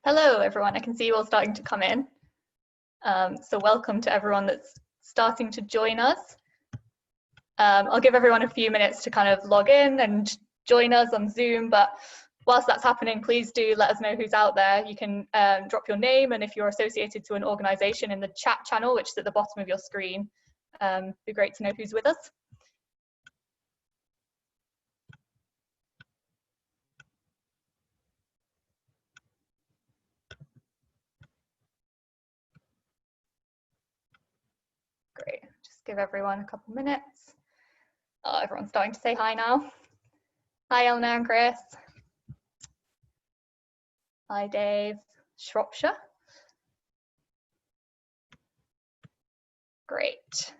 Hello, everyone. I can see you all starting to come in. So welcome to everyone that's starting to join us. I'll give everyone a few minutes to kind of log in and join us on Zoom, but whilst that's happening, please do let us know who's out there. You can drop your name, and if you're associated to an organisation, in the chat channel, which is at the bottom of your screen. It'd be great to know who's with us. Great, just give everyone a couple minutes. Oh, everyone's starting to say hi now. Hi, Eleanor and Chris. Hi, Dave. Shropshire. Great.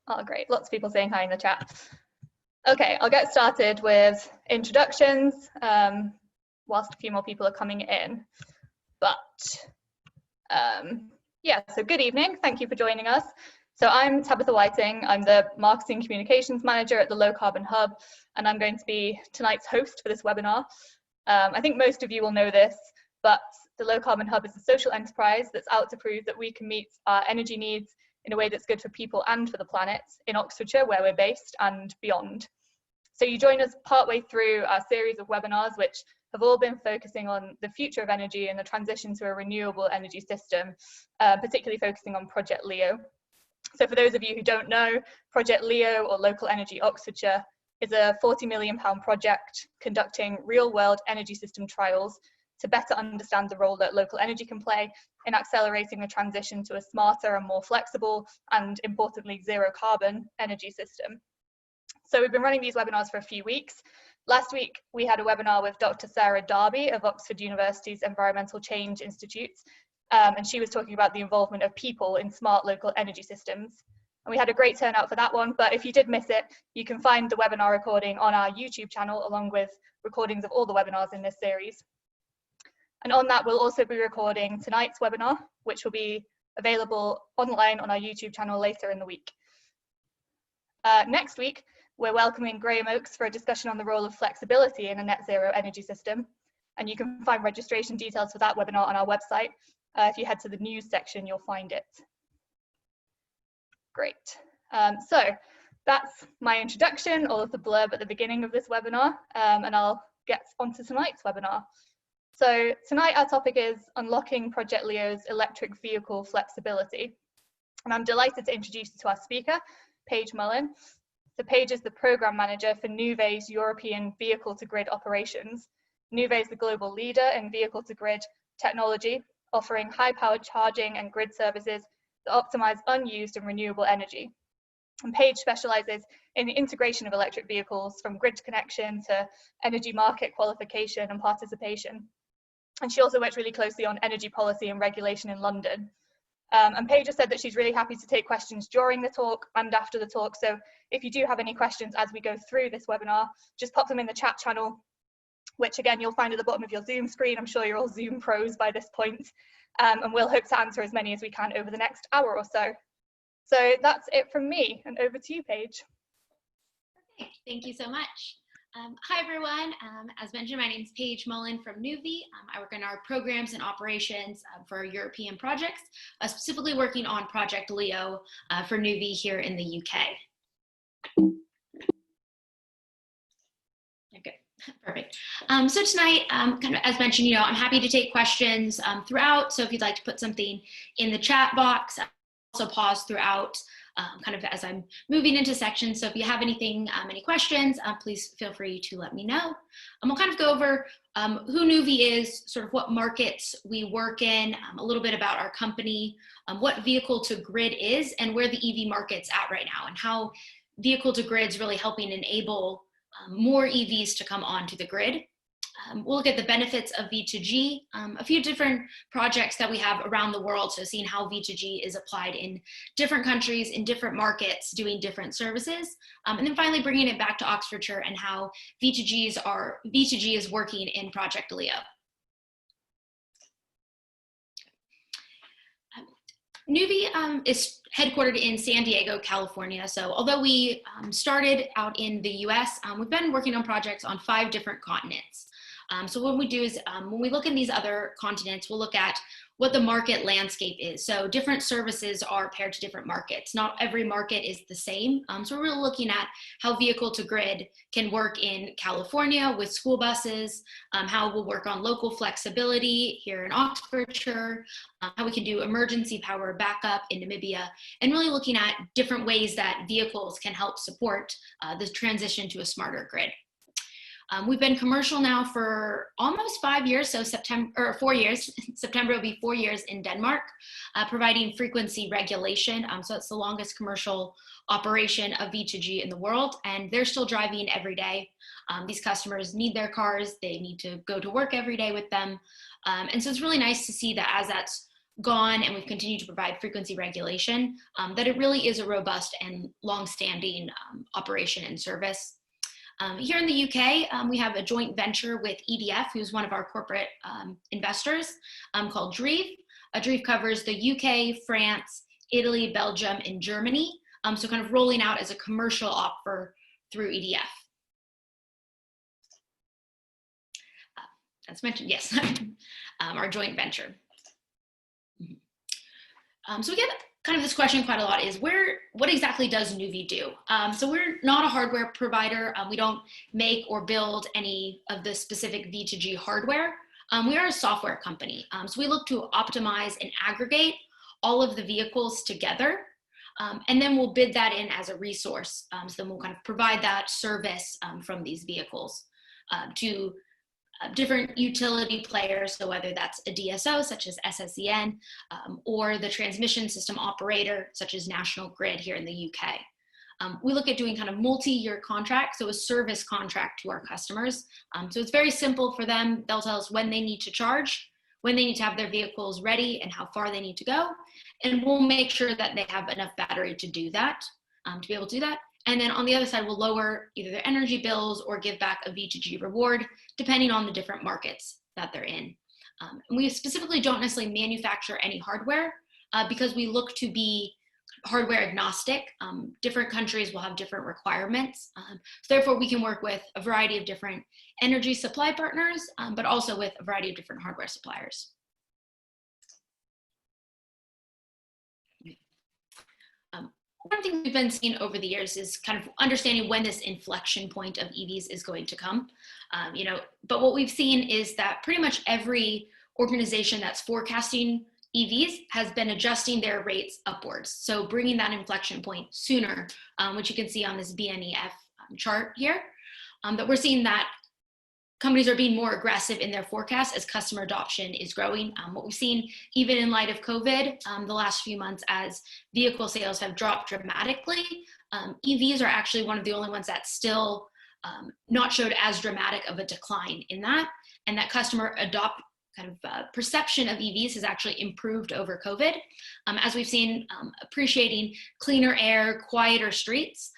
Oh, great. Lots of people saying hi in the chat. Okay, I'll get started with introductions whilst a few more people are coming in. But yeah, so good evening. Thank you for joining us. So I'm Tabitha Whiting. I'm the Marketing Communications Manager at the Low Carbon Hub, and I'm going to be tonight's host for this webinar. I think most of you will know this, but the Low Carbon Hub is a social enterprise that's out to prove that we can meet our energy needs in a way that's good for people and for the planet in Oxfordshire, where we're based, and beyond. So you join us partway through our series of webinars, which have all been focusing on the future of energy and the transition to a renewable energy system, particularly focusing on Project LEO. So for those of you who don't know, Project LEO, or Local Energy Oxfordshire, is a £40 million project conducting real-world energy system trials to better understand the role that local energy can play in accelerating the transition to a smarter and more flexible and, importantly, zero carbon energy system. So we've been running these webinars for a few weeks. Last week, we had a webinar with Dr. Sarah Darby of Oxford University's Environmental Change Institute, and she was talking about the involvement of people in smart local energy systems. And we had a great turnout for that one, but if you did miss it, you can find the webinar recording on our YouTube channel, along with recordings of all the webinars in this series. And on that, we'll also be recording tonight's webinar, which will be available online on our YouTube channel later in the week. Next week, we're welcoming Graham Oakes for a discussion on the role of flexibility in a net zero energy system. And you can find registration details for that webinar on our website. If you head to the news section, you'll find it. Great. So that's my introduction, all of the blurb at the beginning of this webinar, and I'll get onto tonight's webinar. So tonight our topic is unlocking Project LEO's electric vehicle flexibility. And I'm delighted to introduce you to our speaker, Paige Mullen. So Paige is the program manager for Nuvve's European vehicle-to-grid operations. Nuvve is the global leader in vehicle-to-grid technology, offering high-powered charging and grid services that optimize unused and renewable energy. And Paige specialises in the integration of electric vehicles, from grid connection to energy market qualification and participation. And she also works really closely on energy policy and regulation in London. And Paige has said that she's really happy to take questions during the talk and after the talk. So if you do have any questions as we go through this webinar, just pop them in the chat channel, which again, you'll find at the bottom of your Zoom screen. I'm sure you're all Zoom pros by this point. And we'll hope to answer as many as we can over the next hour or so. So that's it from me, and over to you, Paige. Okay, thank you so much. Hi, everyone. As mentioned, my name is Paige Mullen from Nuvve. I work in our programs and operations for European projects, specifically working on Project LEO for Nuvve here in the UK. Okay, perfect. So tonight, kind of as mentioned, I'm happy to take questions throughout. So if you'd like to put something in the chat box, also pause throughout. Kind of as I'm moving into sections. So if you have anything, any questions, please feel free to let me know. We'll kind of go over who Nuvve is, sort of what markets we work in, a little bit about our company, what vehicle to grid is, and where the EV market's at right now, and how vehicle to grid is really helping enable more EVs to come onto the grid. We'll look at the benefits of V2G, a few different projects that we have around the world, so seeing how V2G is applied in different countries, in different markets, doing different services, and then finally bringing it back to Oxfordshire and how V2G is working in Project LEO. Nuvve is headquartered in San Diego, California. So although we started out in the US, we've been working on projects on 5 different continents. So what we do is when we look in these other continents, we'll look at what the market landscape is. So different services are paired to different markets. Not every market is the same. So we're really looking at how vehicle to grid can work in California with school buses, how it will work on local flexibility here in Oxfordshire, how we can do emergency power backup in Namibia, and really looking at different ways that vehicles can help support the transition to a smarter grid. We've been commercial now for almost 5 years, so 4 years. September will be 4 years in Denmark, providing frequency regulation. So it's the longest commercial operation of V2G in the world, and they're still driving every day. These customers need their cars, they need to go to work every day with them. And so it's really nice to see that as that's gone and we've continued to provide frequency regulation, that it really is a robust and long-standing operation and service. Here in the UK, we have a joint venture with EDF, who's one of our corporate investors, called Dreve. Dreve covers the UK, France, Italy, Belgium, and Germany. So kind of rolling out as a commercial offer through EDF. That's mentioned, yes, our joint venture. So we get kind of this question quite a lot is what exactly does Nuvve do? So we're not a hardware provider. We don't make or build any of the specific V2G hardware. We are a software company. So we look to optimize and aggregate all of the vehicles together. And then we'll bid that in as a resource. So then we'll kind of provide that service from these vehicles to different utility players, so whether that's a DSO such as SSEN or the transmission system operator such as National Grid here in the UK. We look at doing kind of multi-year contracts, so a service contract to our customers. So it's very simple for them. They'll tell us when they need to charge, when they need to have their vehicles ready, and how far they need to go. And we'll make sure that they have enough battery to do that, to be able to do that. And then on the other side, we'll lower either their energy bills or give back a V2G reward, depending on the different markets that they're in. And we specifically don't necessarily manufacture any hardware because we look to be hardware agnostic. Different countries will have different requirements. So therefore, we can work with a variety of different energy supply partners, but also with a variety of different hardware suppliers. One thing we've been seeing over the years is kind of understanding when this inflection point of EVs is going to come. But what we've seen is that pretty much every organization that's forecasting EVs has been adjusting their rates upwards. So bringing that inflection point sooner, which you can see on this BNEF chart here, that we're seeing that companies are being more aggressive in their forecast as customer adoption is growing. What we've seen, even in light of COVID, the last few months as vehicle sales have dropped dramatically, EVs are actually one of the only ones that still not showed as dramatic of a decline in that, and that customer perception of EVs has actually improved over COVID. As we've seen, appreciating cleaner air, quieter streets,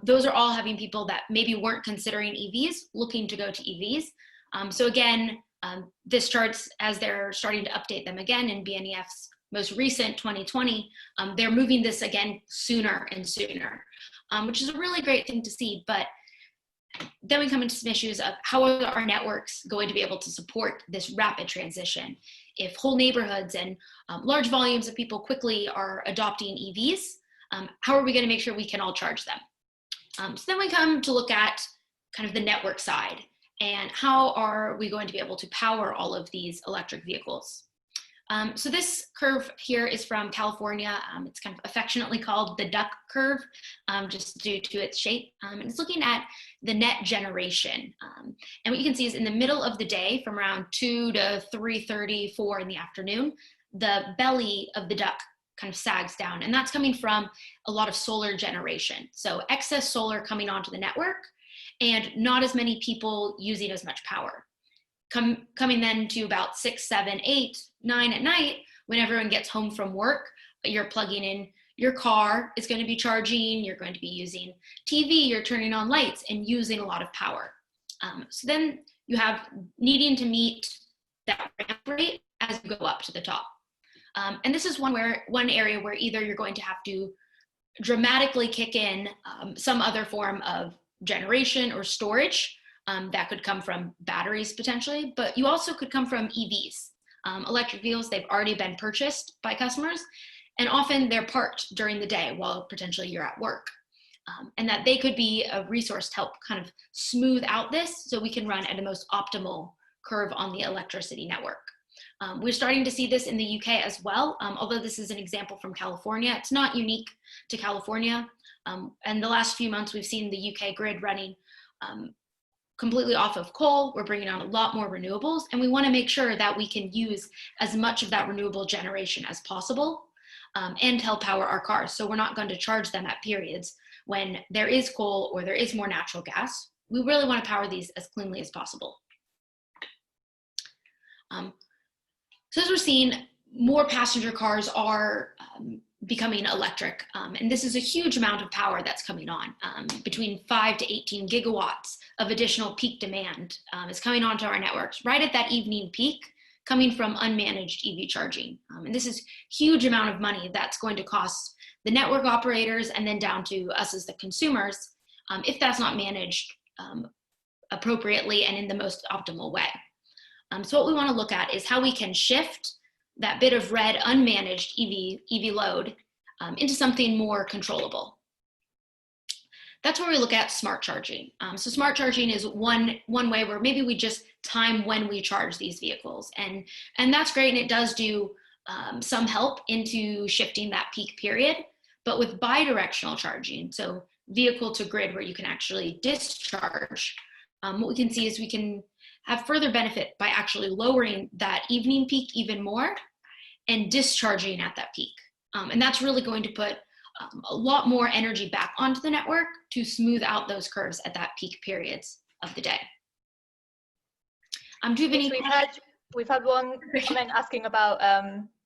those are all having people that maybe weren't considering EVs looking to go to EVs. So again, this charts as they're starting to update them again in BNEF's most recent 2020, they're moving this again sooner and sooner, which is a really great thing to see. But then we come into some issues of how are our networks going to be able to support this rapid transition? If whole neighborhoods and large volumes of people quickly are adopting EVs, how are we going to make sure we can all charge them? So then we come to look at kind of the network side and how are we going to be able to power all of these electric vehicles? So this curve here is from California. It's kind of affectionately called the duck curve, just due to its shape. And it's looking at the net generation. And what you can see is in the middle of the day, from around 2 to 3:30, 4 in the afternoon, the belly of the duck kind of sags down. And that's coming from a lot of solar generation. So excess solar coming onto the network and not as many people using as much power. Coming then to about 6, 7, 8, 9 at night, when everyone gets home from work, you're plugging in your car, it's going to be charging, you're going to be using TV, you're turning on lights and using a lot of power. So then you have needing to meet that ramp rate as you go up to the top. And this is one area where either you're going to have to dramatically kick in some other form of generation or storage that could come from batteries potentially, but you also could come from EVs. Electric vehicles, they've already been purchased by customers, and often they're parked during the day while potentially you're at work. And that they could be a resource to help kind of smooth out this so we can run at the most optimal curve on the electricity network. We're starting to see this in the UK as well, although this is an example from California. It's not unique to California. And the last few months, we've seen the UK grid running completely off of coal. We're bringing on a lot more renewables, and we want to make sure that we can use as much of that renewable generation as possible and help power our cars. So we're not going to charge them at periods when there is coal or there is more natural gas. We really want to power these as cleanly as possible. So as we're seeing, more passenger cars are becoming electric. And this is a huge amount of power that's coming on. Between 5 to 18 gigawatts of additional peak demand is coming onto our networks right at that evening peak, coming from unmanaged EV charging. And this is huge amount of money that's going to cost the network operators and then down to us as the consumers if that's not managed appropriately and in the most optimal way. So what we want to look at is how we can shift that bit of red unmanaged EV load into something more controllable. That's where we look at smart charging. So smart charging is one way where maybe we just time when we charge these vehicles. And that's great, and it does do some help into shifting that peak period. But with bi-directional charging, so vehicle to grid where you can actually discharge, what we can see is we can have further benefit by actually lowering that evening peak even more and discharging at that peak. And that's really going to put a lot more energy back onto the network to smooth out those curves at that peak periods of the day. Do you have any? We've had one comment asking about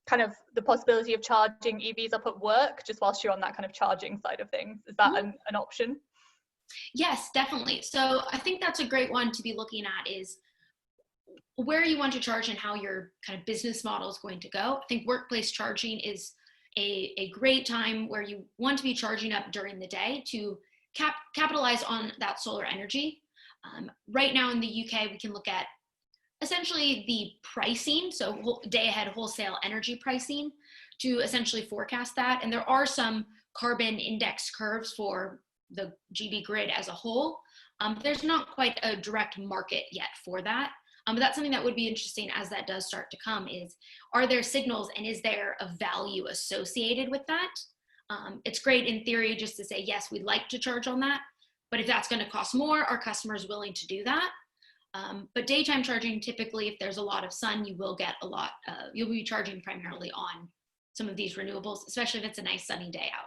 kind of the possibility of charging EVs up at work just whilst you're on that kind of charging side of things. Is that an option? Yes, definitely. So I think that's a great one to be looking at, is where you want to charge and how your kind of business model is going to go. I think workplace charging is a great time where you want to be charging up during the day to capitalize on that solar energy. Right now in the UK, we can look at essentially the pricing, so day ahead wholesale energy pricing, to essentially forecast that. And there are some carbon index curves for the GB grid as a whole. There's not quite a direct market yet for that. But that's something that would be interesting as that does start to come, is, are there signals and is there a value associated with that? It's great in theory just to say, yes, we'd like to charge on that, but if that's going to cost more, are customers willing to do that? But daytime charging, typically, if there's a lot of sun, you will get a lot, you'll be charging primarily on some of these renewables, especially if it's a nice sunny day out.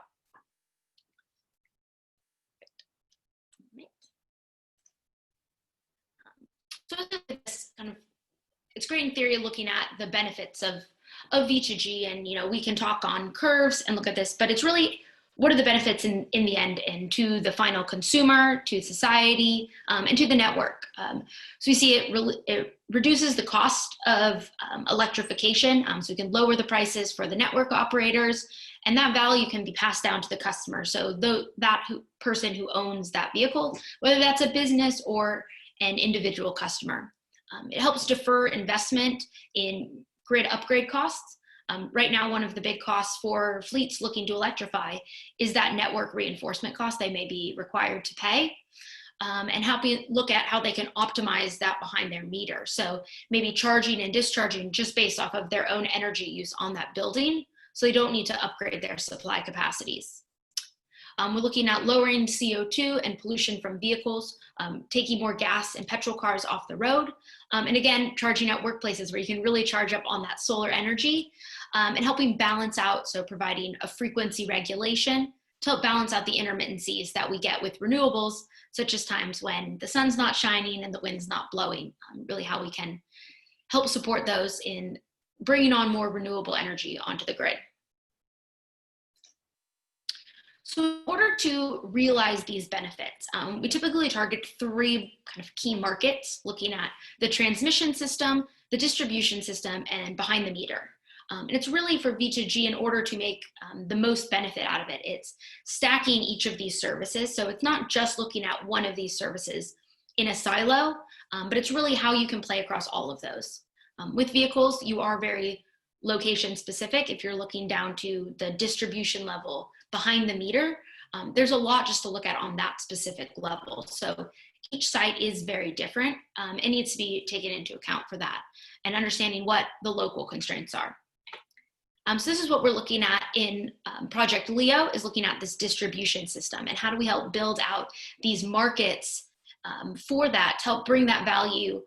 So this kind of, it's great in theory looking at the benefits of V2G, and we can talk on curves and look at this, but it's really, what are the benefits in the end, and to the final consumer, to society, and to the network. So we see it reduces the cost of electrification, so we can lower the prices for the network operators, and that value can be passed down to the customer. So that person who owns that vehicle, whether that's a business or an individual customer. It helps defer investment in grid upgrade costs. Right now, one of the big costs for fleets looking to electrify is that network reinforcement cost they may be required to pay, and helping look at how they can optimize that behind their meter. So maybe charging and discharging just based off of their own energy use on that building, so they don't need to upgrade their supply capacities. We're looking at lowering CO2 and pollution from vehicles, taking more gas and petrol cars off the road, and again, charging at workplaces where you can really charge up on that solar energy, and helping balance out, so providing a frequency regulation to help balance out the intermittencies that we get with renewables, such as times when the sun's not shining and the wind's not blowing, really how we can help support those in bringing on more renewable energy onto the grid. So in order to realize these benefits, we typically target 3 kind of key markets, looking at the transmission system, the distribution system, and behind the meter. And it's really for V2G in order to make the most benefit out of it. It's stacking each of these services. So it's not just looking at one of these services in a silo, but it's really how you can play across all of those. With vehicles, you are very location specific. If you're looking down to the distribution level behind the meter, there's a lot just to look at on that specific level. So each site is very different and needs to be taken into account for that and understanding what the local constraints are. So this is what we're looking at in Project LEO, is looking at this distribution system and how do we help build out these markets for that to help bring that value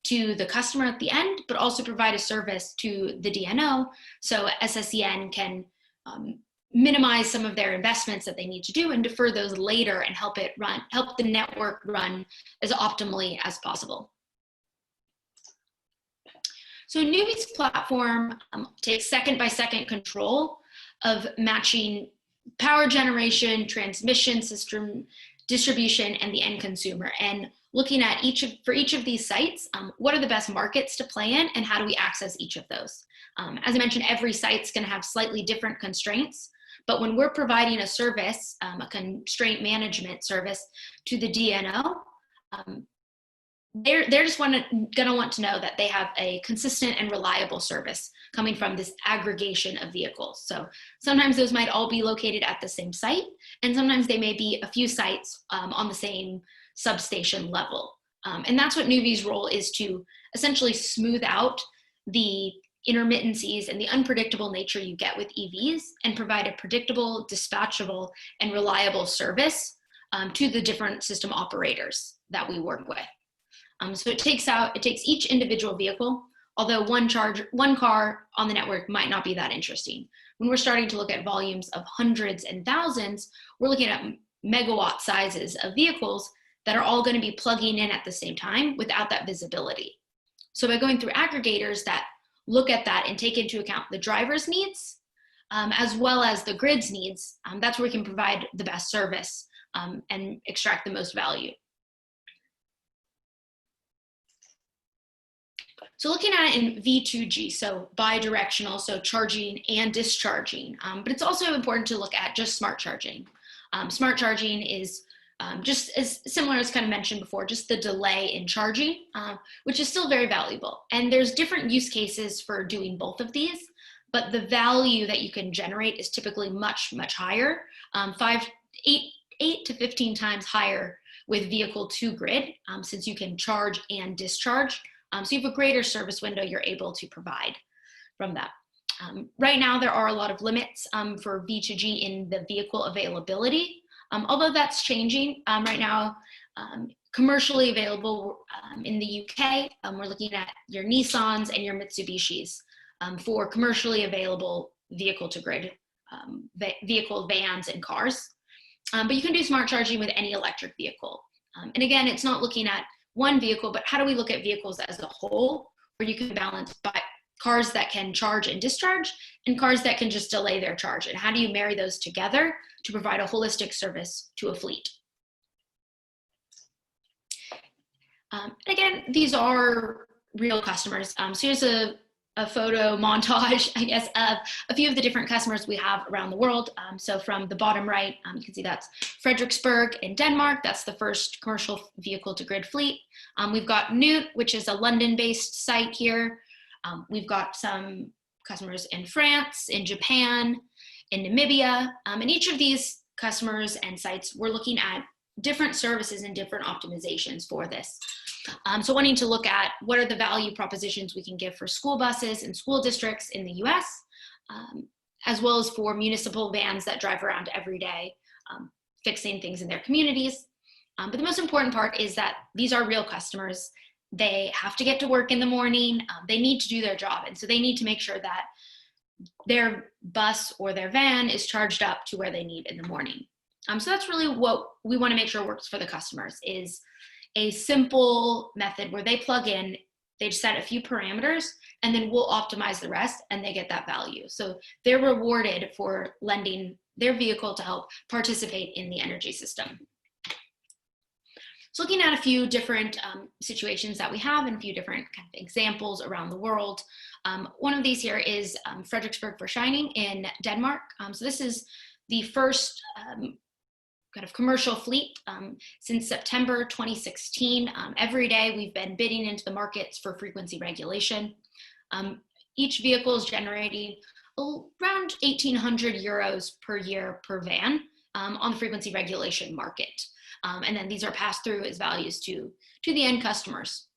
to the customer at the end, but also provide a service to the DNO so SSEN can minimize some of their investments that they need to do and defer those later and help the network run as optimally as possible. So Nuvve's platform takes second-by-second control of matching power generation, transmission system, distribution, and the end consumer, and looking at for each of these sites, what are the best markets to play in, and how do we access each of those? As I mentioned, every site's going to have slightly different constraints, but when we're providing a service, a constraint management service to the DNO, they're just gonna want to know that they have a consistent and reliable service coming from this aggregation of vehicles. So sometimes those might all be located at the same site, and sometimes they may be a few sites on the same substation level. And that's what Nuvve's role is, to essentially smooth out the intermittencies and the unpredictable nature you get with EVs and provide a predictable, dispatchable, and reliable service to the different system operators that we work with. So it takes each individual vehicle, although one car on the network might not be that interesting. When we're starting to look at volumes of hundreds and thousands, we're looking at megawatt sizes of vehicles that are all going to be plugging in at the same time without that visibility. So by going through aggregators that look at that and take into account the driver's needs, as well as the grid's needs, that's where we can provide the best service and extract the most value. So looking at it in V2G, so bi-directional, so charging and discharging, but it's also important to look at just smart charging. Smart charging is just as similar as kind of mentioned before, just the delay in charging, which is still very valuable. And there's different use cases for doing both of these, but the value that you can generate is typically much, much higher, 8 to 15 times higher with vehicle to grid, since you can charge and discharge. So you have a greater service window you're able to provide from that. Right now, there are a lot of limits for V2G in the vehicle availability, although that's changing. Right now, commercially available in the UK, we're looking at your Nissans and your Mitsubishis for commercially available vehicle to grid vehicle vans and cars. But you can do smart charging with any electric vehicle. And again, it's not looking at one vehicle, but how do we look at vehicles as a whole, where you can balance by cars that can charge and discharge and cars that can just delay their charge, and how do you marry those together to provide a holistic service to a fleet? Again, these are real customers. So here's a photo montage, I guess, of a few of the different customers we have around the world. So from the bottom right, you can see that's Frederiksberg in Denmark. That's the first commercial vehicle to grid fleet. We've got Nuvve, which is a London-based site here. We've got some customers in France, in Japan, in Namibia. And each of these customers and sites, we're looking at different services and different optimizations for this. So wanting to look at what are the value propositions we can give for school buses and school districts in the US, as well as for municipal vans that drive around every day, fixing things in their communities. But the most important part is that these are real customers. They have to get to work in the morning. They need to do their job. And so they need to make sure that their bus or their van is charged up to where they need in the morning. So that's really what we want to make sure works for the customers, is a simple method where they plug in, they just set a few parameters, and then we'll optimize the rest, and they get that value. So they're rewarded for lending their vehicle to help participate in the energy system. So looking at a few different situations that we have and a few different kind of examples around the world. One of these here is Frederiksberg Forshining in Denmark. So this is the first kind of commercial fleet since September 2016. Every day we've been bidding into the markets for frequency regulation. Each vehicle is generating around 1,800 euros per year per van on the frequency regulation market. And then these are passed through as values to the end customers.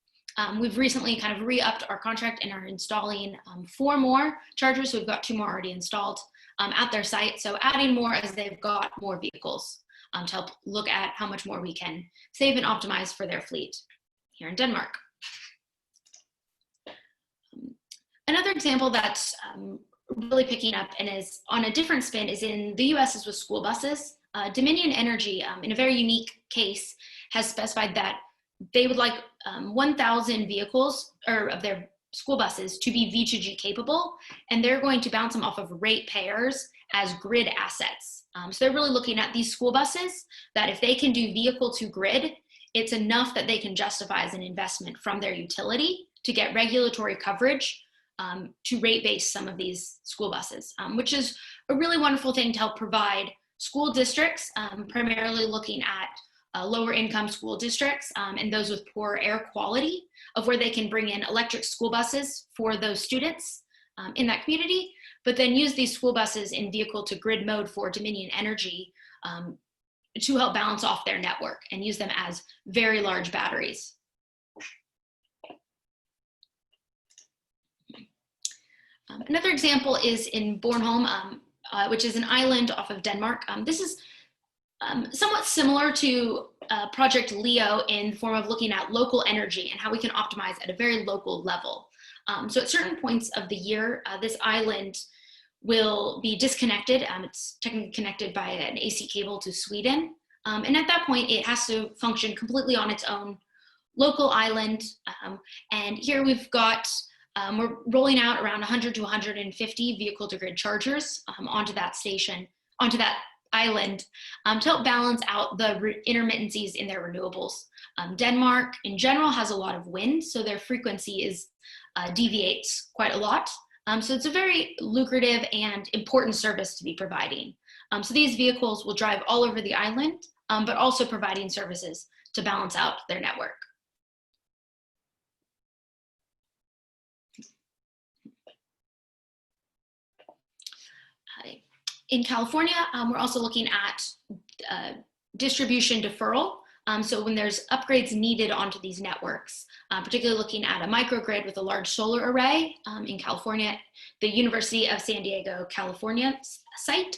We've recently kind of re-upped our contract and are installing 4 more chargers. So we've got 2 more already installed at their site. So adding more as they've got more vehicles to help look at how much more we can save and optimize for their fleet here in Denmark. Another example that's really picking up and is on a different spin is in the US is with school buses. Dominion Energy, in a very unique case, has specified that they would like 1,000 vehicles or of their school buses to be V2G capable, and they're going to bounce them off of ratepayers as grid assets. So they're really looking at these school buses that if they can do vehicle to grid, it's enough that they can justify as an investment from their utility to get regulatory coverage to rate base some of these school buses, which is a really wonderful thing to help provide school districts, primarily looking at lower income school districts and those with poor air quality, of where they can bring in electric school buses for those students in that community, but then use these school buses in vehicle to grid mode for Dominion Energy to help balance off their network and use them as very large batteries. Another example is in Bornholm, which is an island off of Denmark. This is somewhat similar to Project LEO in the form of looking at local energy and how we can optimize at a very local level. So at certain points of the year, this island will be disconnected. It's technically connected by an AC cable to Sweden. And at that point, it has to function completely on its own local island. And here we've got we're rolling out around 100 to 150 vehicle to grid chargers onto that station, onto that island to help balance out the intermittencies in their renewables. Denmark in general has a lot of wind, so their frequency is deviates quite a lot. So it's a very lucrative and important service to be providing. So these vehicles will drive all over the island, but also providing services to balance out their network. In California, we're also looking at distribution deferral. So when there's upgrades needed onto these networks, particularly looking at a microgrid with a large solar array in California, the University of San Diego, California site,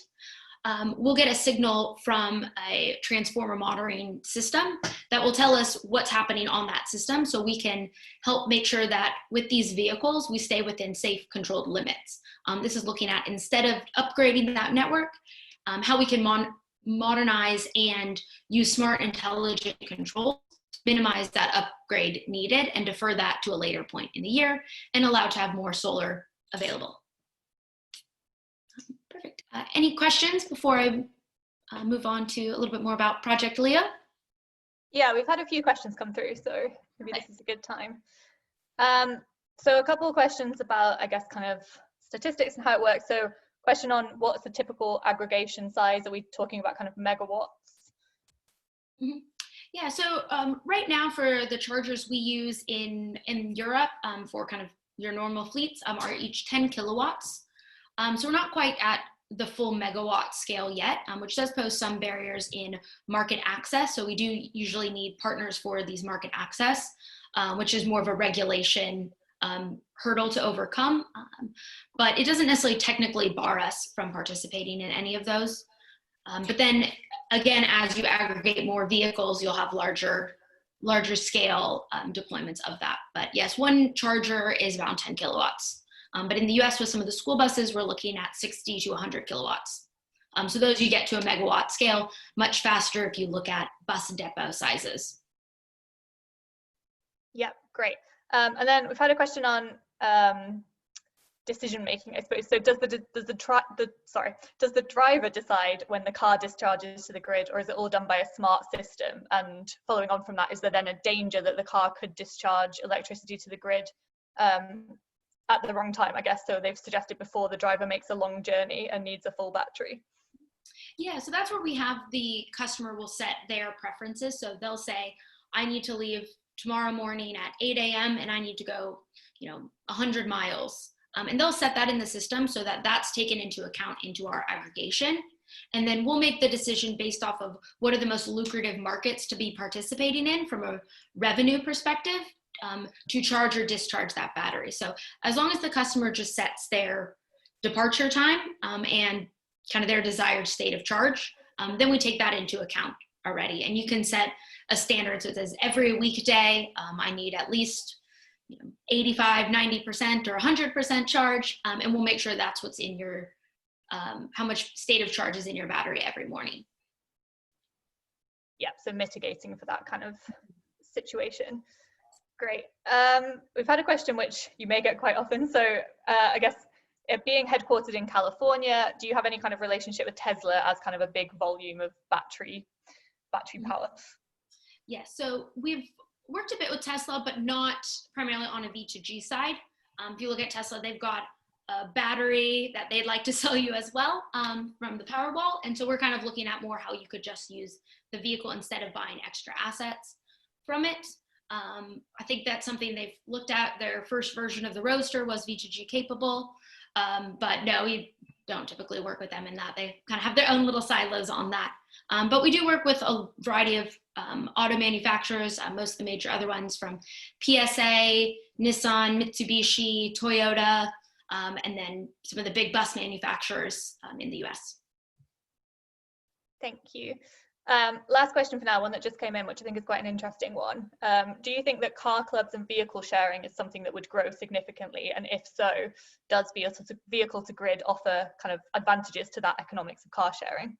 we'll get a signal from a transformer monitoring system that will tell us what's happening on that system, so we can help make sure that with these vehicles, we stay within safe, controlled limits. This is looking at, instead of upgrading that network, how we can modernize and use smart, intelligent controls to minimize that upgrade needed and defer that to a later point in the year and allow to have more solar available. Perfect. Any questions before I move on to a little bit more about Project LEO? Yeah, we've had a few questions come through, so maybe this is a good time. So a couple of questions about, I guess, kind of statistics and how it works. So question on what's the typical aggregation size? Are we talking about kind of megawatts? Mm-hmm. Yeah, so right now for the chargers we use in Europe for kind of your normal fleets are each 10 kilowatts. So we're not quite at the full megawatt scale yet, which does pose some barriers in market access. So we do usually need partners for these market access, which is more of a regulation hurdle to overcome. But it doesn't necessarily technically bar us from participating in any of those. But then again, as you aggregate more vehicles, you'll have larger scale deployments of that. But yes, one charger is around 10 kilowatts. But in the US with some of the school buses, we're looking at 60 to 100 kilowatts. So those you get to a megawatt scale much faster if you look at bus depot sizes. Yeah, great. And then we've had a question on decision making, I suppose. So does the driver decide when the car discharges to the grid, or is it all done by a smart system? And following on from that, is there then a danger that the car could discharge electricity to the grid at the wrong time, I guess? So they've suggested before the driver makes a long journey and needs a full battery. Yeah, so that's where we have the customer will set their preferences. So they'll say, I need to leave tomorrow morning at 8 a.m. and I need to go, 100 miles. And they'll set that in the system so that that's taken into account into our aggregation. And then we'll make the decision based off of what are the most lucrative markets to be participating in from a revenue perspective to charge or discharge that battery. So as long as the customer just sets their departure time and kind of their desired state of charge, then we take that into account already. And you can set a standard. So it says every weekday, I need at least 85, 90% or 100% charge. And we'll make sure that's what's in your, how much state of charge is in your battery every morning. Yeah, so mitigating for that kind of situation. Great. We've had a question which you may get quite often. So I guess it being headquartered in California, do you have any kind of relationship with Tesla as kind of a big volume of battery power? Yes, so we've worked a bit with Tesla, but not primarily on a V2G side. If you look at Tesla, they've got a battery that they'd like to sell you as well from the Powerwall. And so we're kind of looking at more how you could just use the vehicle instead of buying extra assets from it. I think that's something they've looked at. Their first version of the Roadster was V2G capable, but no, we don't typically work with them in that. They kind of have their own little silos on that. But we do work with a variety of auto manufacturers, most of the major other ones from PSA, Nissan, Mitsubishi, Toyota, and then some of the big bus manufacturers in the US. Thank you. Last question for now, one that just came in, which I think is quite an interesting one. Do you think that car clubs and vehicle sharing is something that would grow significantly? And if so, does vehicle to grid offer kind of advantages to that economics of car sharing?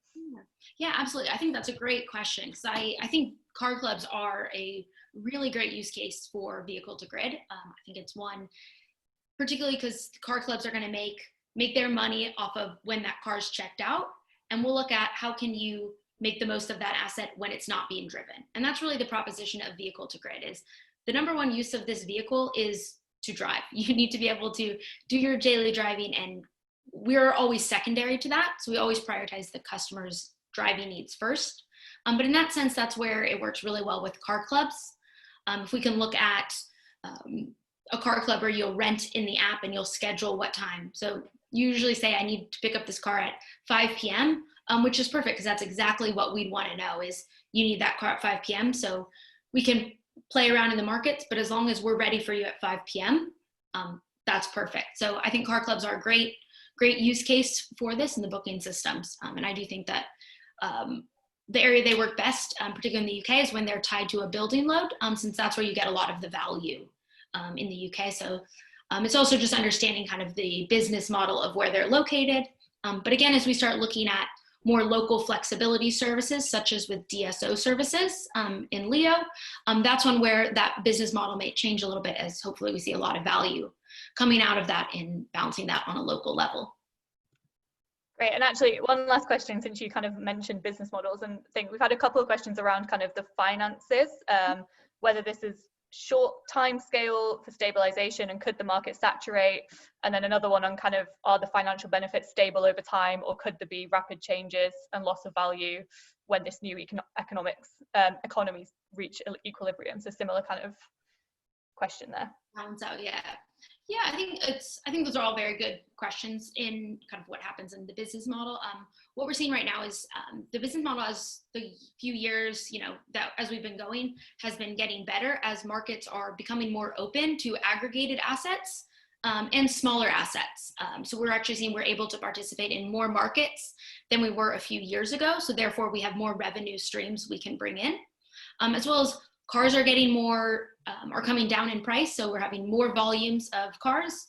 Yeah, absolutely. I think that's a great question, because I think car clubs are a really great use case for vehicle to grid. I think it's one, particularly because car clubs are going to make their money off of when that car's checked out. And we'll look at how can you make the most of that asset when it's not being driven. And that's really the proposition of vehicle to grid. Is the number one use of this vehicle is to drive. You need to be able to do your daily driving, and we're always secondary to that. So we always prioritize the customer's driving needs first. But in that sense, that's where it works really well with car clubs. If we can look at a car club where you'll rent in the app and you'll schedule what time. So you usually say, I need to pick up this car at 5 p.m., which is perfect, because that's exactly what we'd want to know is you need that car at 5 p.m. So we can play around in the markets, but as long as we're ready for you at 5 p.m., that's perfect. So I think car clubs are a great use case for this in the booking systems. And I do think that the area they work best, particularly in the UK, is when they're tied to a building load, since that's where you get a lot of the value in the UK. So it's also just understanding kind of the business model of where they're located. But again, as we start looking at more local flexibility services, such as with DSO services in LEO, that's one where that business model may change a little bit, as hopefully we see a lot of value coming out of that in balancing that on a local level. Great. And actually, one last question, since you kind of mentioned business models, and I think we've had a couple of questions around kind of the finances, whether this is short time scale for stabilization and could the market saturate, and then another one on kind of are the financial benefits stable over time, or could there be rapid changes and loss of value when this new economies reach equilibrium? So similar kind of question there. Balance out, yeah. Yeah, I think those are all very good questions in kind of what happens in the business model. What we're seeing right now is the business model, as the few years, that as we've been going, has been getting better as markets are becoming more open to aggregated assets and smaller assets. So we're actually seeing we're able to participate in more markets than we were a few years ago. So therefore, we have more revenue streams we can bring in, as well as cars are getting more, are coming down in price. So we're having more volumes of cars.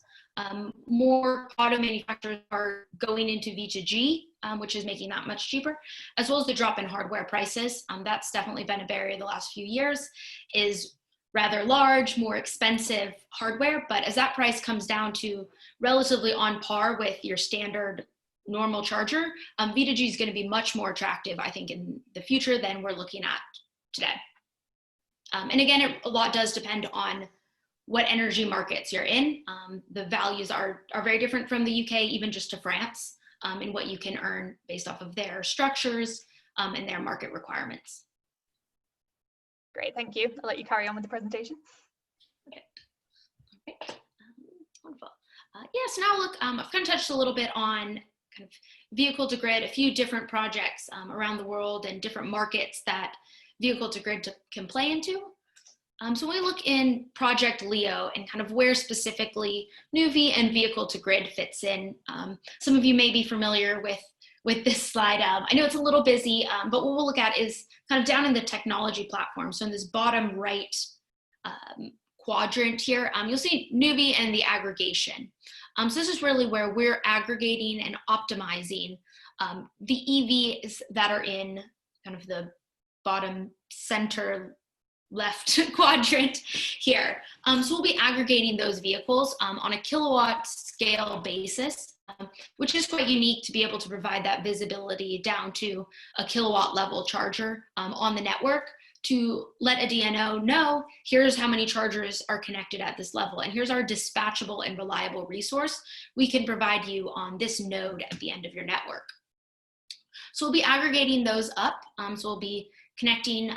More auto manufacturers are going into V2G, which is making that much cheaper, as well as the drop in hardware prices. That's definitely been a barrier the last few years, is rather large, more expensive hardware, but as that price comes down to relatively on par with your standard normal charger, V2G is going to be much more attractive, I think, in the future than we're looking at today. And again, a lot does depend on what energy markets you're in. The values are very different from the UK, even just to France, in what you can earn based off of their structures and their market requirements. Great, thank you. I'll let you carry on with the presentation. Okay. Wonderful. So now look, I've kind of touched a little bit on kind of vehicle to grid, a few different projects around the world and different markets that vehicle to grid can play into. So when we look in Project LEO and kind of where specifically Nuvve and vehicle to grid fits in, some of you may be familiar with this slide. I know it's a little busy, but what we'll look at is kind of down in the technology platform. So in this bottom right quadrant here, you'll see Nuvve and the aggregation. So this is really where we're aggregating and optimizing the EVs that are in kind of the bottom center left quadrant here. So we'll be aggregating those vehicles on a kilowatt scale basis, which is quite unique to be able to provide that visibility down to a kilowatt level charger on the network to let a DNO know, here's how many chargers are connected at this level, and here's our dispatchable and reliable resource we can provide you on this node at the end of your network. So we'll be aggregating those up. So we'll be connecting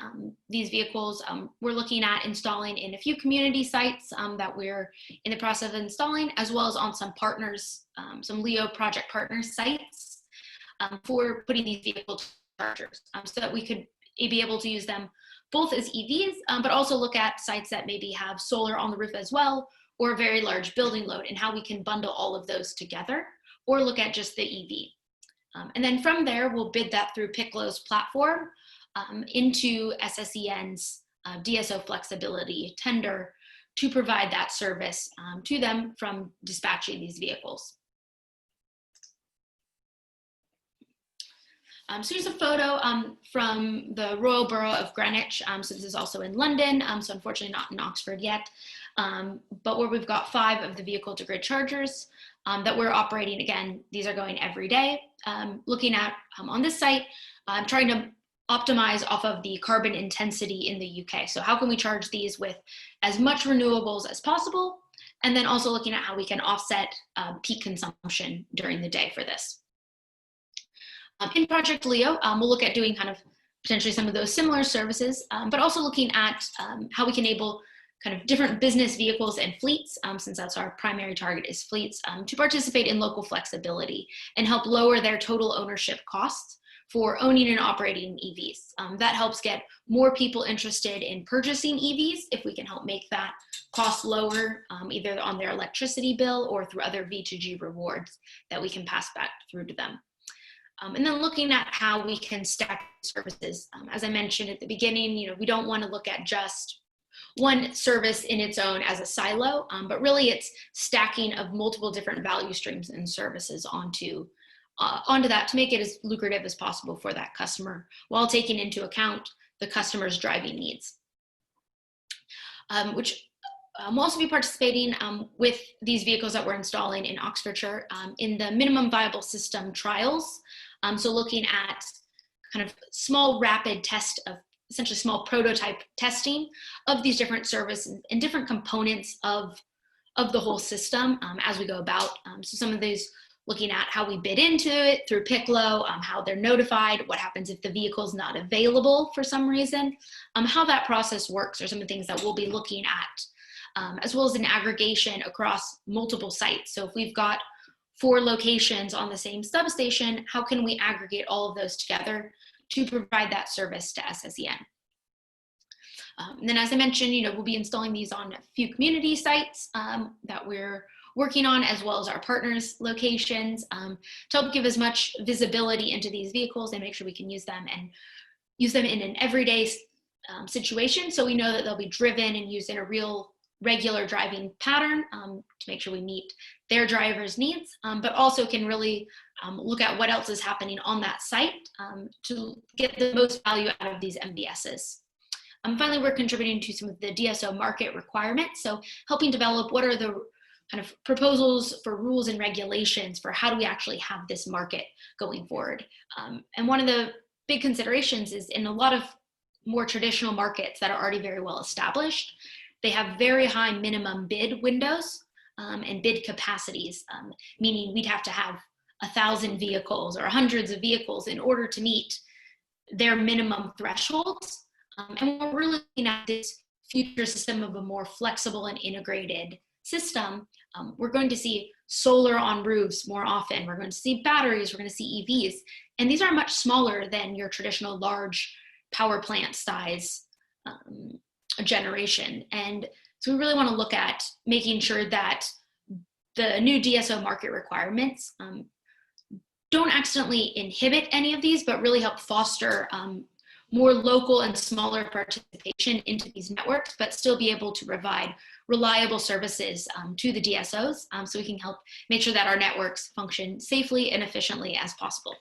these vehicles. We're looking at installing in a few community sites that we're in the process of installing, as well as on some partners, some LEO project partner sites for putting these vehicle chargers so that we could be able to use them both as EVs, but also look at sites that maybe have solar on the roof as well, or a very large building load, and how we can bundle all of those together, or look at just the EV. And then from there, we'll bid that through Piclo's platform into SSEN's DSO flexibility tender to provide that service to them from dispatching these vehicles. So here's a photo from the Royal Borough of Greenwich. So this is also in London, so unfortunately not in Oxford yet, but where we've got 5 of the vehicle to grid chargers that we're operating. Again, these are going every day. Looking at on this site, I'm trying to optimize off of the carbon intensity in the UK. So how can we charge these with as much renewables as possible? And then also looking at how we can offset peak consumption during the day for this. In Project LEO, we'll look at doing kind of potentially some of those similar services, but also looking at how we can enable kind of different business vehicles and fleets, since that's our primary target is fleets, to participate in local flexibility and help lower their total ownership costs for owning and operating EVs. That helps get more people interested in purchasing EVs if we can help make that cost lower, either on their electricity bill or through other V2G rewards that we can pass back through to them. And then looking at how we can stack services. As I mentioned at the beginning, we don't want to look at just one service in its own as a silo, but really it's stacking of multiple different value streams and services onto that to make it as lucrative as possible for that customer while taking into account the customer's driving needs. Which we'll also be participating with these vehicles that we're installing in Oxfordshire in the minimum viable system trials. So looking at kind of small rapid test of essentially small prototype testing of these different services and different components of the whole system as we go about. So some of these looking at how we bid into it through Piclo, how they're notified, what happens if the vehicle's not available for some reason, how that process works are some of the things that we'll be looking at, as well as an aggregation across multiple sites. So if we've got 4 locations on the same substation, how can we aggregate all of those together to provide that service to SSEN? And then as I mentioned, we'll be installing these on a few community sites that we're working on, as well as our partners' locations to help give as much visibility into these vehicles and make sure we can use them in an everyday situation. So we know that they'll be driven and used in a real regular driving pattern to make sure we meet their drivers' needs, but also can really look at what else is happening on that site to get the most value out of these MVSs. Finally, we're contributing to some of the DSO market requirements. So helping develop what are the kind of proposals for rules and regulations for how do we actually have this market going forward. And one of the big considerations is in a lot of more traditional markets that are already very well established, they have very high minimum bid windows and bid capacities, meaning we'd have to have 1,000 vehicles or hundreds of vehicles in order to meet their minimum thresholds. And we're really looking at this future system of a more flexible and integrated system. We're going to see solar on roofs more often. We're going to see batteries, we're going to see EVs. And these are much smaller than your traditional large power plant size generation. And so we really want to look at making sure that the new DSO market requirements don't accidentally inhibit any of these, but really help foster more local and smaller participation into these networks, but still be able to provide reliable services to the DSOs, so we can help make sure that our networks function safely and efficiently as possible.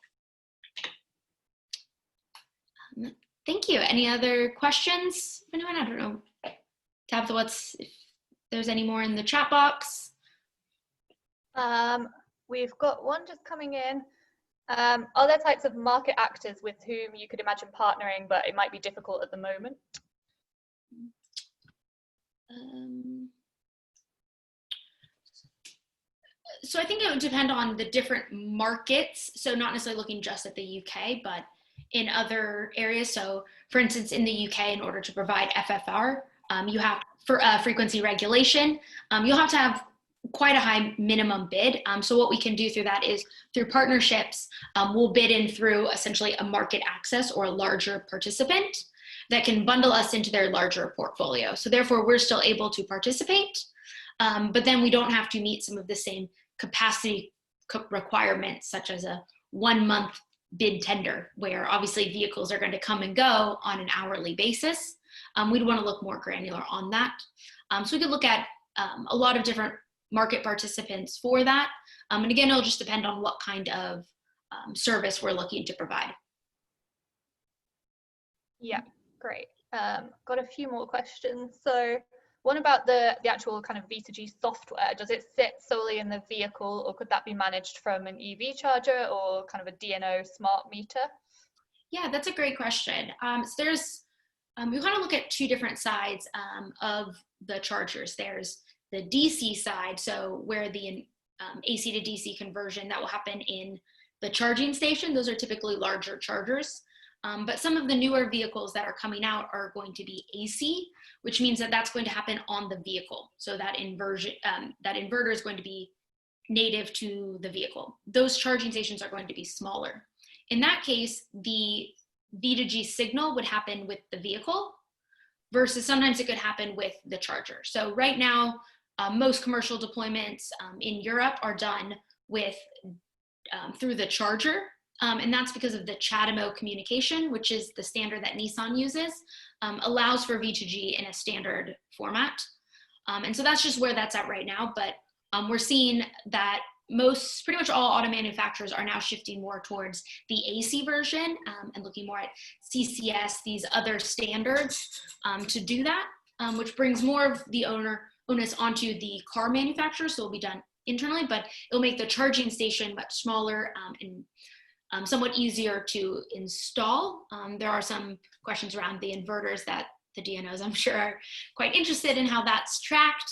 Thank you. Any other questions? Anyone? I don't know. Tabitha, if there's any more in the chat box. We've got one just coming in. Are there types of market actors with whom you could imagine partnering, but it might be difficult at the moment? So I think it would depend on the different markets. So not necessarily looking just at the UK, but in other areas. So for instance, in the UK, in order to provide FFR, you have for frequency regulation, you'll have to have quite a high minimum bid. So what we can do through that is through partnerships, we'll bid in through essentially a market access or a larger participant that can bundle us into their larger portfolio. So therefore we're still able to participate, but then we don't have to meet some of the same capacity requirements, such as a 1 month bid tender, where obviously vehicles are going to come and go on an hourly basis. We'd want to look more granular on that. So we could look at a lot of different market participants for that. And again, it'll just depend on what kind of service we're looking to provide. Yeah, great. Got a few more questions. So one about the actual kind of V2G software. Does it sit solely in the vehicle, or could that be managed from an EV charger or kind of a DNO smart meter? Yeah, that's a great question. So there's, we want to look at two different sides of the chargers. There's the DC side, so where the AC to DC conversion that will happen in the charging station. Those are typically larger chargers. But some of the newer vehicles that are coming out are going to be AC, which means that that's going to happen on the vehicle. So that inverter is going to be native to the vehicle. Those charging stations are going to be smaller. In that case, the V2G signal would happen with the vehicle versus sometimes it could happen with the charger. So right now, most commercial deployments in Europe are done with through the charger. And that's because of the CHAdeMO communication, which is the standard that Nissan uses, allows for V2G in a standard format. And so that's just where that's at right now. But we're seeing that pretty much all auto manufacturers are now shifting more towards the AC version and looking more at CCS, these other standards to do that, which brings more of the onus onto the car manufacturer. So it'll be done internally, but it'll make the charging station much smaller and somewhat easier to install. There are some questions around the inverters that the DNOs, I'm sure, are quite interested in how that's tracked.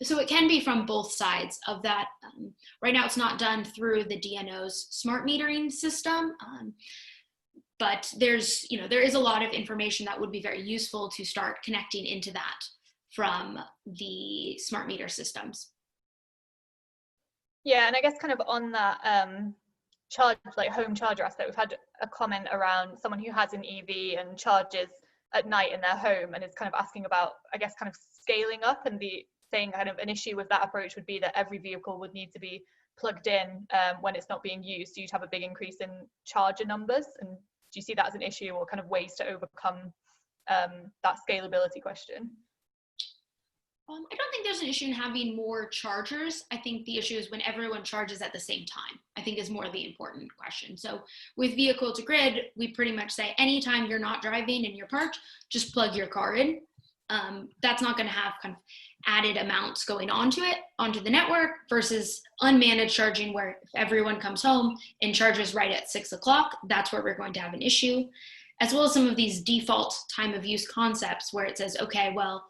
So it can be from both sides of that. Right now, it's not done through the DNO's smart metering system, but there is a lot of information that would be very useful to start connecting into that from the smart meter systems. Yeah, and I guess kind of on that home charger aspect, we've had a comment around someone who has an EV and charges at night in their home and is kind of asking about, I guess, kind of scaling up, and saying kind of an issue with that approach would be that every vehicle would need to be plugged in when it's not being used. So you'd have a big increase in charger numbers. And do you see that as an issue, or kind of ways to overcome that scalability question? I don't think there's an issue in having more chargers. I think the issue is when everyone charges at the same time, I think is more the important question. So with vehicle to grid, we pretty much say anytime you're not driving and you're parked, just plug your car in. That's not going to have kind of added amounts going onto the network versus unmanaged charging, where if everyone comes home and charges right at 6 o'clock, that's where we're going to have an issue, as well as some of these default time of use concepts where it says, okay, well,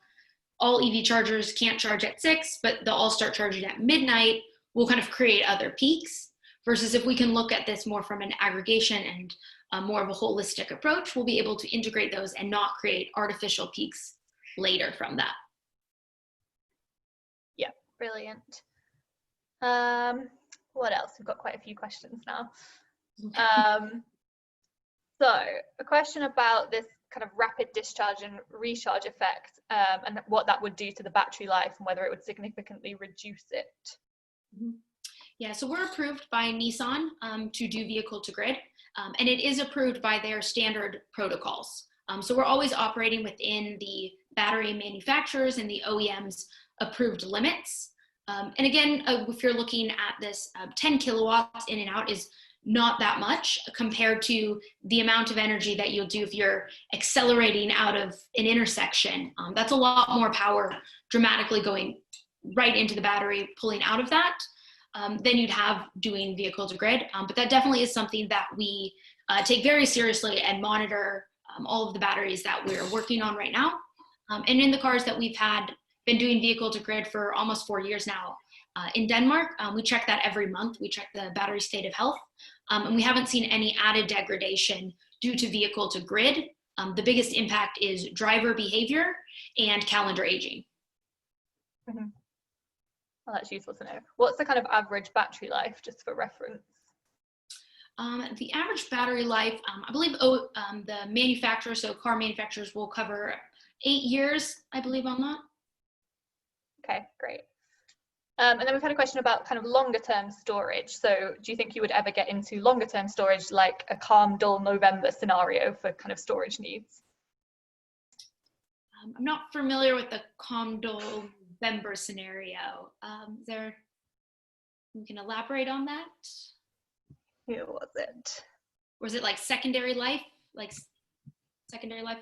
all EV chargers can't charge at 6, but they'll all start charging at midnight. We'll kind of create other peaks, versus if we can look at this more from an aggregation and more of a holistic approach, we'll be able to integrate those and not create artificial peaks later from that. Yeah, brilliant. What else? We've got quite a few questions now. So a question about this kind of rapid discharge and recharge effect, and what that would do to the battery life and whether it would significantly reduce it. Yeah, so we're approved by Nissan to do vehicle to grid, and it is approved by their standard protocols. So we're always operating within the battery manufacturers and the OEMs approved limits. And again, if you're looking at this, 10 kilowatts in and out is not that much compared to the amount of energy that you'll do if you're accelerating out of an intersection. That's a lot more power dramatically going right into the battery, pulling out of that, than you'd have doing vehicle to grid. But that definitely is something that we take very seriously and monitor all of the batteries that we're working on right now. And in the cars that we've been doing vehicle to grid for almost 4 years now. In Denmark, we check that every month. We check the battery state of health, and we haven't seen any added degradation due to vehicle to grid. The biggest impact is driver behavior and calendar aging. Mm-hmm. Well, that's useful to know. What's the kind of average battery life, just for reference? The average battery life, I believe the manufacturers, so car manufacturers, will cover 8 years, I believe, on that. Okay, great. And then we've had a question about kind of longer term storage. So do you think you would ever get into longer term storage, like a calm, dull November scenario for kind of storage needs? I'm not familiar with the calm, dull November scenario. We can elaborate on that? Who was it? Or is it like secondary life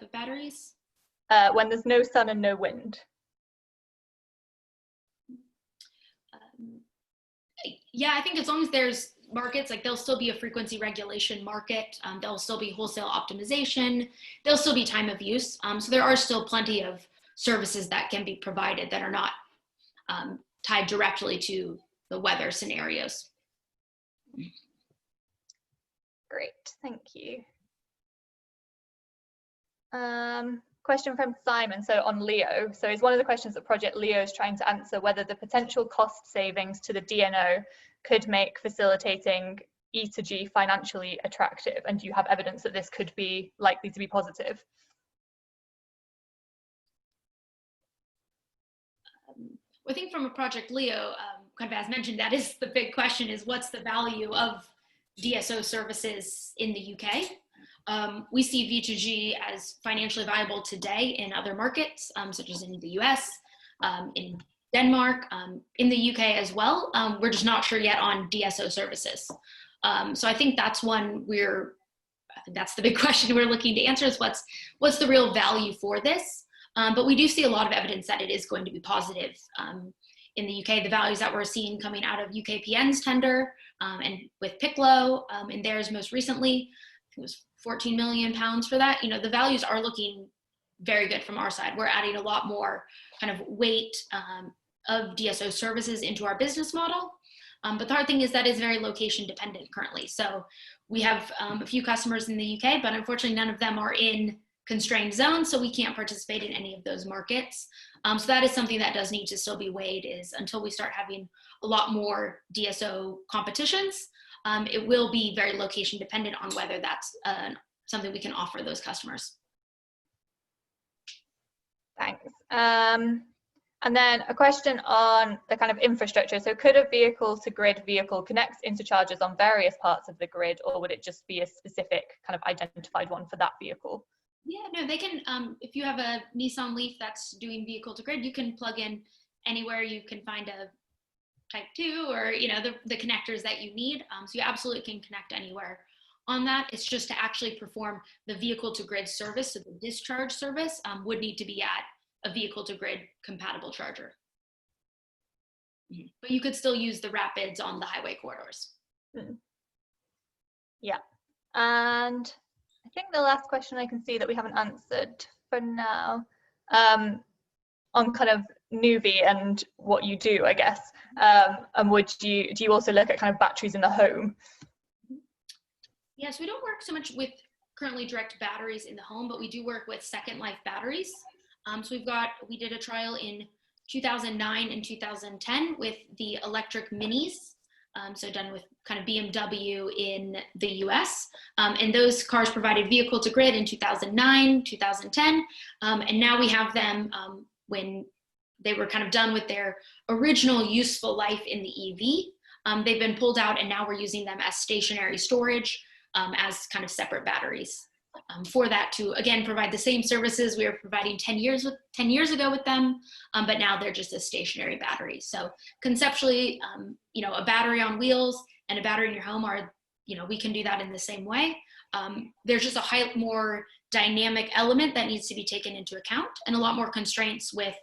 of batteries? When there's no sun and no wind. Yeah, I think as long as there's markets, like there'll still be a frequency regulation market, there'll still be wholesale optimization, there'll still be time of use. So there are still plenty of services that can be provided that are not tied directly to the weather scenarios. Great, thank you. Question from Simon, so on LEO. So is one of the questions that Project LEO is trying to answer whether the potential cost savings to the DNO could make facilitating E2G financially attractive? And do you have evidence that this could be likely to be positive? I think from a Project LEO, kind of as mentioned, that is the big question, is what's the value of DSO services in the UK? We see V2G as financially viable today in other markets, such as in the US, in Denmark, in the UK as well. We're just not sure yet on DSO services. So I think that's one that's the big question we're looking to answer, is what's the real value for this? But we do see a lot of evidence that it is going to be positive. In the UK, the values that we're seeing coming out of UKPN's tender, and with Picklow in theirs most recently, I think it was £14 million for that. You know, the values are looking very good from our side. We're adding a lot more kind of weight of DSO services into our business model. But the hard thing is that is very location dependent currently. So we have a few customers in the UK, but unfortunately none of them are in constrained zones, so we can't participate in any of those markets. So that is something that does need to still be weighed, is until we start having a lot more DSO competitions, it will be very location dependent on whether that's something we can offer those customers. Thanks. And then a question on the kind of infrastructure. So could a vehicle to grid vehicle connect into chargers on various parts of the grid, or would it just be a specific kind of identified one for that vehicle? Yeah, no, they can, if you have a Nissan Leaf that's doing vehicle to grid, you can plug in anywhere you can find a type 2 or, you know, the connectors that you need. So you absolutely can connect anywhere on that. It's just to actually perform the vehicle to grid service, so the discharge service would need to be at a vehicle to grid compatible charger. But you could still use the rapids on the highway corridors. Yeah, and I think the last question I can see that we haven't answered for now, on kind of Nuvve and what you do, I guess, and do you also look at kind of batteries in the home? Yes, we don't work so much with currently direct batteries in the home, but we do work with second life batteries. So we did a trial in 2009 and 2010 with the electric minis. So done with kind of BMW in the US. And those cars provided vehicle to grid in 2009, 2010. And now we have them when they were kind of done with their original useful life in the EV. They've been pulled out and now we're using them as stationary storage as kind of separate batteries. For that to, again, provide the same services we were providing 10 years ago with them, but now they're just a stationary battery. So conceptually, you know, a battery on wheels and a battery in your home are, you know, we can do that in the same way. There's just a more dynamic element that needs to be taken into account and a lot more constraints with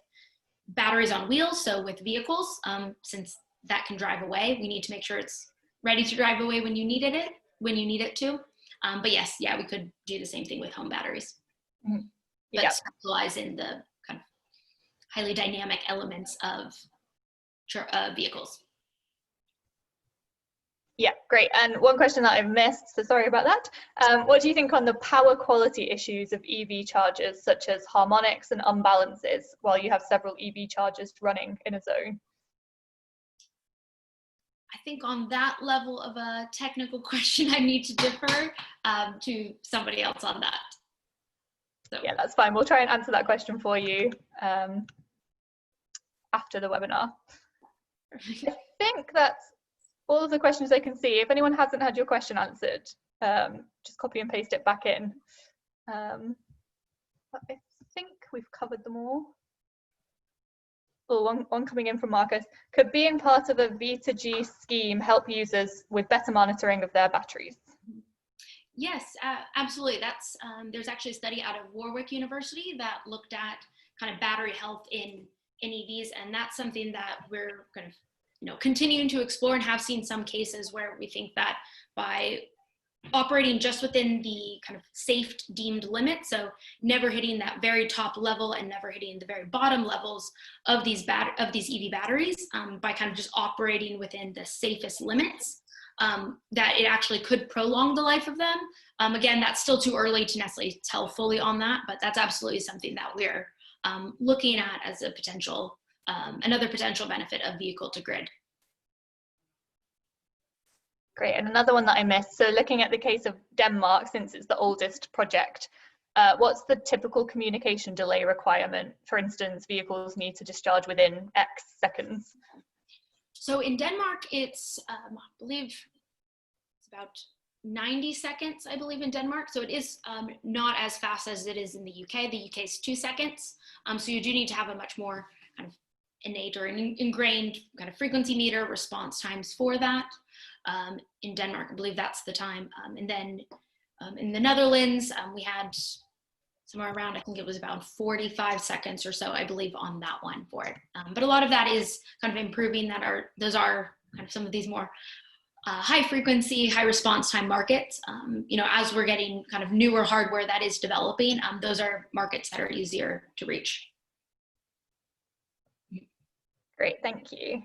batteries on wheels. So with vehicles, since that can drive away, we need to make sure it's ready to drive away when you need it to. But yes, yeah, we could do the same thing with home batteries, but specialize in the kind of highly dynamic elements of vehicles. Yeah, great. And one question that I've missed, so sorry about that. What do you think on the power quality issues of EV chargers, such as harmonics and unbalances, while you have several EV chargers running in a zone? I think on that level of a technical question, I need to defer to somebody else on that. So. Yeah, that's fine. We'll try and answer that question for you after the webinar. I think that's all of the questions I can see. If anyone hasn't had your question answered, just copy and paste it back in. But I think we've covered them all. Oh, one coming in from Marcus. Could being part of a V2G scheme help users with better monitoring of their batteries? Yes, absolutely. That's there's actually a study out of Warwick University that looked at kind of battery health in EVs, and that's something that we're kind of, you know, continuing to explore and have seen some cases where we think that by operating just within the kind of safe deemed limit, so never hitting that very top level and never hitting the very bottom levels of these EV batteries, by kind of just operating within the safest limits, that it actually could prolong the life of them. Again, that's still too early to necessarily tell fully on that, but that's absolutely something that we're looking at as a potential, another potential benefit of vehicle to grid. Great, and another one that I missed. So looking at the case of Denmark, since it's the oldest project, what's the typical communication delay requirement? For instance, vehicles need to discharge within X seconds. So in Denmark, it's, I believe it's about 90 seconds, I believe, in Denmark. So it is not as fast as it is in the UK. The UK is 2 seconds. So you do need to have a much more kind of innate or ingrained kind of frequency meter response times for that. In Denmark, I believe that's the time. And then in the Netherlands, we had somewhere around, I think it was about 45 seconds or so, I believe, on that one for it. But a lot of that is kind of improving those are kind of some of these more high frequency, high response time markets. You know, as we're getting kind of newer hardware that is developing, those are markets that are easier to reach. Great, thank you.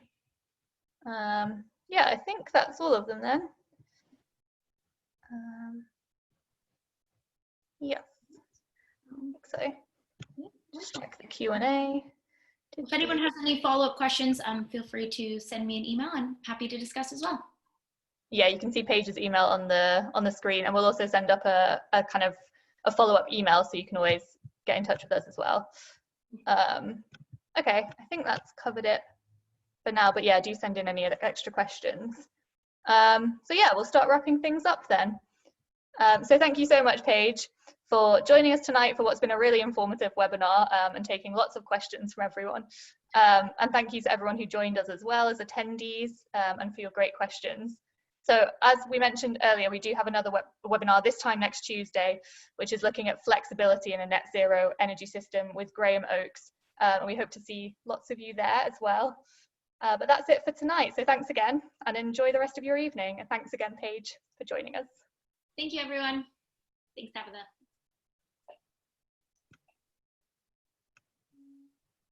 Yeah, I think that's all of them then. Yes, I think so. Just check the Q&A. If anyone has any follow-up questions, feel free to send me an email. I'm happy to discuss as well. Yeah, you can see Paige's email on the screen, and we'll also send up a kind of a follow-up email, so you can always get in touch with us as well. Okay, I think that's covered it for now, but yeah, do send in any other extra questions. So yeah, we'll start wrapping things up then. So thank you so much, Paige, for joining us tonight for what's been a really informative webinar and taking lots of questions from everyone. And thank you to everyone who joined us as well as attendees and for your great questions. So as we mentioned earlier, we do have another webinar this time next Tuesday, which is looking at flexibility in a net zero energy system with Graham Oakes. And we hope to see lots of you there as well. But that's it for tonight. So thanks again and enjoy the rest of your evening. And thanks again, Paige, for joining us. Thank you, everyone. Thanks, Tabitha.